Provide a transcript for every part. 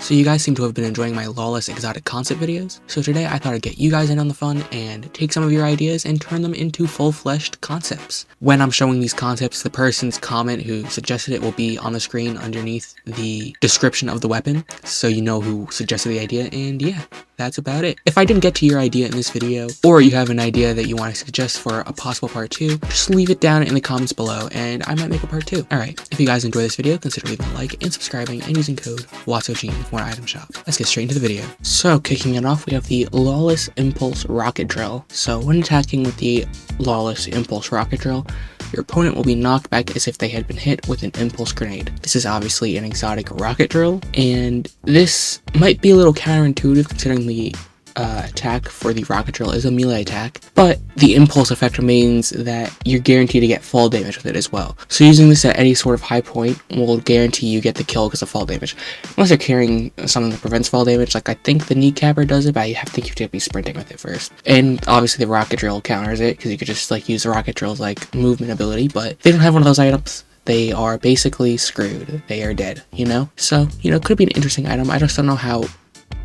So you guys seem to have been enjoying my Lawless exotic concept videos, so today I thought I'd get you guys in on the fun and take some of your ideas and turn them into full-fleshed concepts. When I'm showing these concepts, the person's comment who suggested it will be on the screen underneath the description of the weapon, so you know who suggested the idea, and yeah, that's about it. If I didn't get to your idea in this video, or you have an idea that you want to suggest for a possible part 2, just leave it down in the comments below and I might make a part 2. Alright, if you guys enjoy this video, consider leaving a like and subscribing and using code WATSOG for more item shop. Let's get straight into the video. So kicking it off, we have the Lawless Impulse Rocket Drill. So when attacking with the Lawless Impulse Rocket Drill, your opponent will be knocked back as if they had been hit with an impulse grenade. This is obviously an exotic rocket drill, and this might be a little counterintuitive considering the attack for the rocket drill is a melee attack, but the impulse effect remains that you're guaranteed to get fall damage with it as well. So using this at any sort of high point will guarantee you get the kill because of fall damage. Unless you're carrying something that prevents fall damage, like I think the kneecapper does it, but I think you have to be sprinting with it first. And obviously the rocket drill counters it because you could just like use the rocket drill's like movement ability, but if they don't have one of those items, they are basically screwed. They are dead, you know? So, you know, could be an interesting item. I just don't know how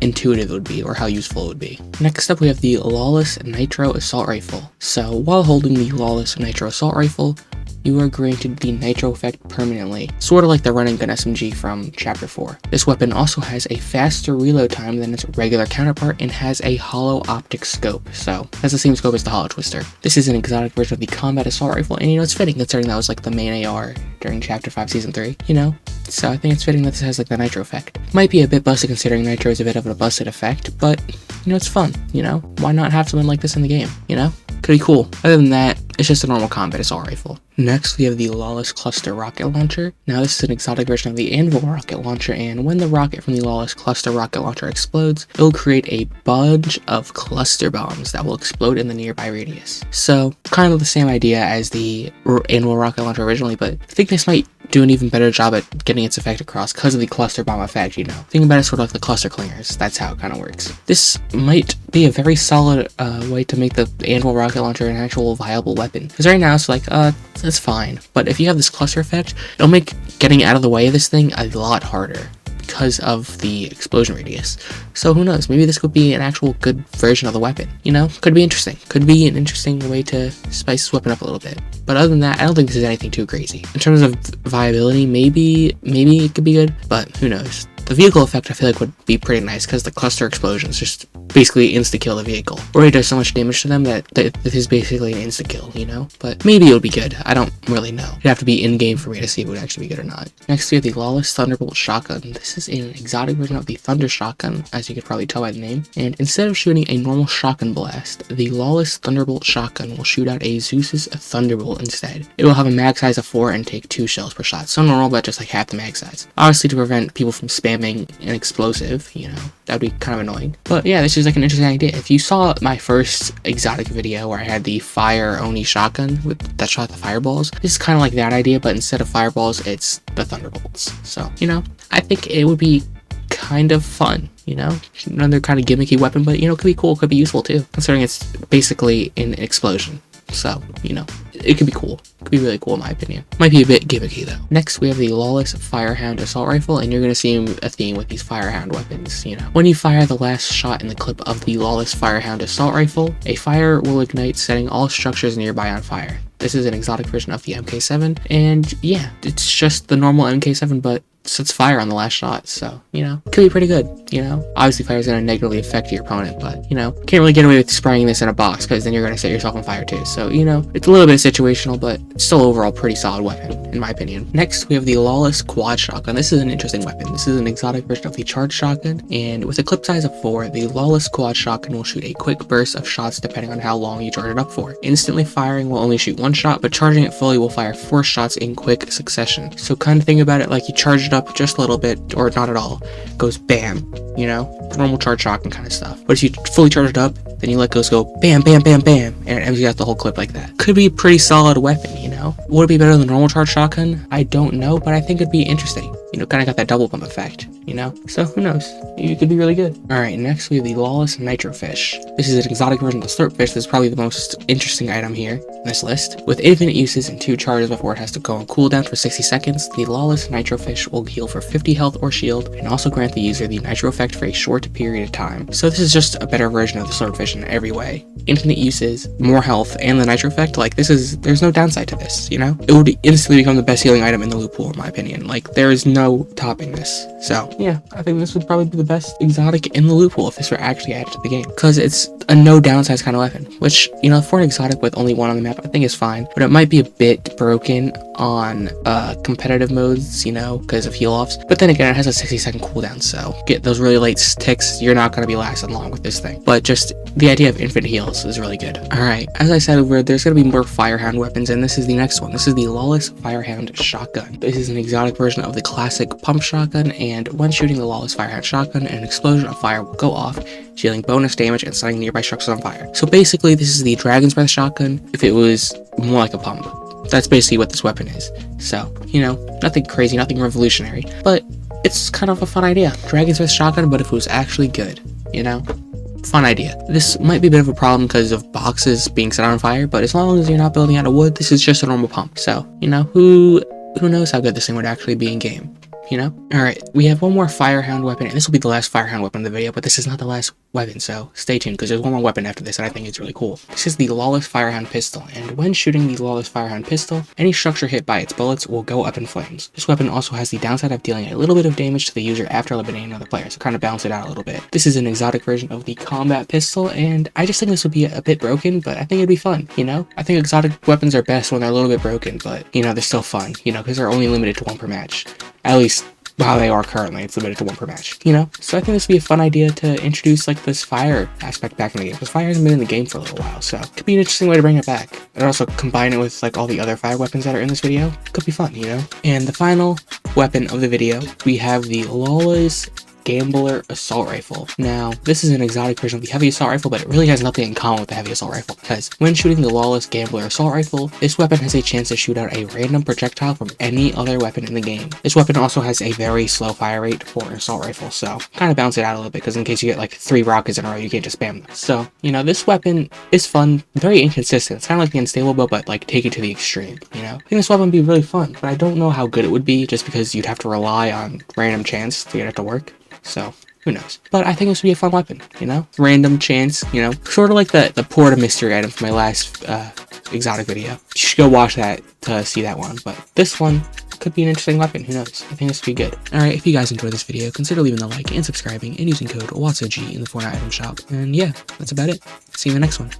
intuitive it would be or how useful it would be. Next up we have the Lawless Nitro Assault Rifle. So while holding the Lawless Nitro Assault Rifle, you are granted the Nitro effect permanently, sort of like the running gun SMG from Chapter 4. This weapon also has a faster reload time than its regular counterpart and has a hollow optic scope, so has the same scope as the Hollow Twister. This is an exotic version of the Combat Assault Rifle, and you know, it's fitting considering that was like the main AR during Chapter 5 Season 3, you know? So I think it's fitting that this has like the Nitro effect. Might be a bit busted considering Nitro is a bit of a busted effect, but you know, it's fun, you know? Why not have something like this in the game, you know? Could be cool. Other than that, it's just a normal combat assault rifle. Next, we have the Lawless Cluster Rocket Launcher. Now, this is an exotic version of the Anvil Rocket Launcher, and when the rocket from the Lawless Cluster Rocket Launcher explodes, it will create a bunch of cluster bombs that will explode in the nearby radius. So, kind of the same idea as the Anvil Rocket Launcher originally, but I think this might do an even better job at getting its effect across because of the cluster bomb effect, you know. Think about it sort of like the cluster clingers. That's how it kind of works. This might be a very solid way to make the Anvil Rocket Launcher an actual viable weapon. Because right now it's like, that's fine. But if you have this cluster effect, it'll make getting out of the way of this thing a lot harder because of the explosion radius. So who knows, maybe this could be an actual good version of the weapon, you know? Could be interesting. Could be an interesting way to spice this weapon up a little bit. But other than that, I don't think this is anything too crazy. In terms of viability, maybe it could be good, but who knows. The vehicle effect I feel like would be pretty nice because the cluster explosions just basically insta-kill the vehicle. Or it does so much damage to them that this is basically an insta-kill, you know? But maybe it would be good. I don't really know. It'd have to be in-game for me to see if it would actually be good or not. Next we have the Lawless Thunderbolt Shotgun. This is an exotic version of the Thunder Shotgun, as you could probably tell by the name. And instead of shooting a normal shotgun blast, the Lawless Thunderbolt Shotgun will shoot out a Zeus's Thunderbolt instead. It will have a mag size of 4 and take 2 shells per shot. So normal, but just like half the mag size. Obviously to prevent people from spamming an explosive, you know, that'd be kind of annoying. But yeah, this is like an interesting idea. If you saw my first exotic video where I had the Fire Oni shotgun that shot the fireballs, this is kind of like that idea, but instead of fireballs, it's the Thunderbolts. So, you know, I think it would be kind of fun, you know? Another kind of gimmicky weapon, but you know, could be cool, could be useful too, considering it's basically an explosion. So, you know, it could be cool. It could be really cool in my opinion. Might be a bit gimmicky though. Next, we have the Lawless Firehound Assault Rifle, and you're going to see a theme with these Firehound weapons, you know. When you fire the last shot in the clip of the Lawless Firehound Assault Rifle, a fire will ignite, setting all structures nearby on fire. This is an exotic version of the MK7, and yeah, it's just the normal MK7, but sets fire on the last shot, so, you know, could be pretty good, you know? Obviously, fire is going to negatively affect your opponent, but, you know, can't really get away with spraying this in a box, because then you're going to set yourself on fire too, so, you know, it's a little bit situational, but it's still overall pretty solid weapon, in my opinion. Next, we have the Lawless Quad Shotgun. This is an interesting weapon. This is an exotic version of the Charged Shotgun, and with a clip size of 4, the Lawless Quad Shotgun will shoot a quick burst of shots depending on how long you charge it up for. Instantly firing will only shoot 1 shot, but charging it fully will fire 4 shots in quick succession. So kind of think about it like you charge it up just a little bit, or not at all. It goes bam, you know? Normal charge shotgun kind of stuff. But if you fully charge it up, then you let goes go bam, bam, bam, bam, and it empties out the whole clip like that. Could be a pretty solid weapon, you know? Would it be better than normal charge shotgun? I don't know, but I think it'd be interesting. You know, kind of got that double bump effect. you know? So who knows? It could be really good. Alright, next we have the Lawless Nitrofish. This is an exotic version of the Slurpfish that's probably the most interesting item here in this list. With infinite uses and 2 charges before it has to go on cooldown for 60 seconds, the Lawless Nitrofish will heal for 50 health or shield, and also grant the user the Nitro effect for a short period of time. So this is just a better version of the Slurpfish in every way. Infinite uses, more health, and the Nitro effect, like there's no downside to this, you know? It would instantly become the best healing item in the loot pool in my opinion. Like there is no topping this. So yeah, I think this would probably be the best exotic in the loot pool if this were actually added to the game. Because it's a no downsides kind of weapon, which, you know, for an exotic with only 1 on the map, I think is fine. But it might be a bit broken on competitive modes, you know, because of heal offs. But then again, it has a 60-second cooldown, so get those really late ticks, you're not going to be lasting long with this thing. But just the idea of infinite heals is really good. Alright, as I said, there's going to be more Firehound weapons, and this is the next one. This is the Lawless Firehound shotgun. This is an exotic version of the classic pump shotgun, and when shooting the Lawless Firehound shotgun, an explosion of fire will go off, dealing bonus damage and setting nearby structures on fire. So basically, this is the Dragon's Breath shotgun if it was more like a pump. That's basically what this weapon is. So, you know, nothing crazy, nothing revolutionary, but it's kind of a fun idea. Dragon's Breath shotgun, but if it was actually good, you know? Fun idea. This might be a bit of a problem because of boxes being set on fire, but as long as you're not building out of wood, this is just a normal pump. So, you know, who knows how good this thing would actually be in game, you know? Alright, we have one more Firehound weapon, and this will be the last Firehound weapon of the video, but this is not the last weapon, so stay tuned, because there's one more weapon after this, and I think it's really cool. This is the Lawless Firehound pistol, and when shooting the Lawless Firehound pistol, any structure hit by its bullets will go up in flames. This weapon also has the downside of dealing a little bit of damage to the user after eliminating another player, so kind of balance it out a little bit. This is an exotic version of the combat pistol, and I just think this would be a bit broken, but I think it'd be fun, you know? I think exotic weapons are best when they're a little bit broken, but, you know, they're still fun, you know, because they're only limited to 1 per match. At least how they are currently, it's limited to 1 per match, you know? So I think this would be a fun idea to introduce like this fire aspect back in the game, because fire hasn't been in the game for a little while, so it could be an interesting way to bring it back. And also combine it with like all the other fire weapons that are in this video. Could be fun, you know? And the final weapon of the video, we have the Lawless Gambler assault rifle. Now, this is an exotic version of the heavy assault rifle, but it really has nothing in common with the heavy assault rifle, because when shooting the Lawless Gambler assault rifle, this weapon has a chance to shoot out a random projectile from any other weapon in the game. This weapon also has a very slow fire rate for an assault rifle, so kind of balance it out a little bit, because in case you get like 3 rockets in a row, you can't just spam them. So, you know, this weapon is fun, very inconsistent. It's kind of like the unstable bow, but like take it to the extreme, you know? I think this weapon would be really fun, but I don't know how good it would be, just because you'd have to rely on random chance to get it to work. So, who knows? But I think this would be a fun weapon, you know? Random chance, you know? Sort of like the Porta mystery item from my last exotic video. You should go watch that to see that one. But this one could be an interesting weapon, who knows? I think this would be good. Alright, if you guys enjoyed this video, consider leaving a like and subscribing and using code WATSOG in the Fortnite item shop. And yeah, that's about it. See you in the next one.